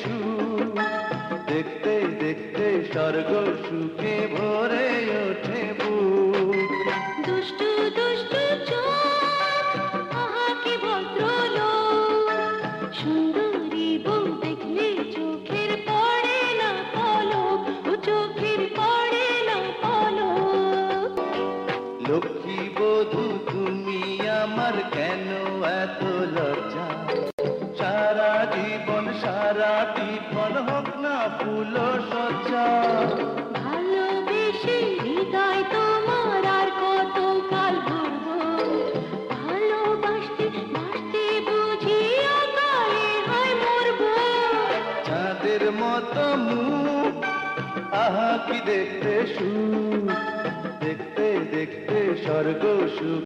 সুখ, দেখতে দেখতে স্বর্গ সুখে ভরে ওঠে বুক। দুষ্টু দুষ্টু চোখ, আহা কি ভদ্রলোক, সুন্দরী বউ দেখলে চোখের পড়ে না পলক, ও চোখের পড়ে না পলক। লক্ষ্মী বধূ তুমি আমার কেন এত লজ্জা, সারা জীবন হোক না ফুল সজ্জা। ভালোবেসে হৃদয় তোমার আর কত কাল ভরবো, ভালোবাসতে বাসতে বুঝি অকালে হয় মরবো। চাঁদের মতো মুখ, আহা কি দেখতে সুখ, দেখতে দেখতে স্বর্গ সুখ।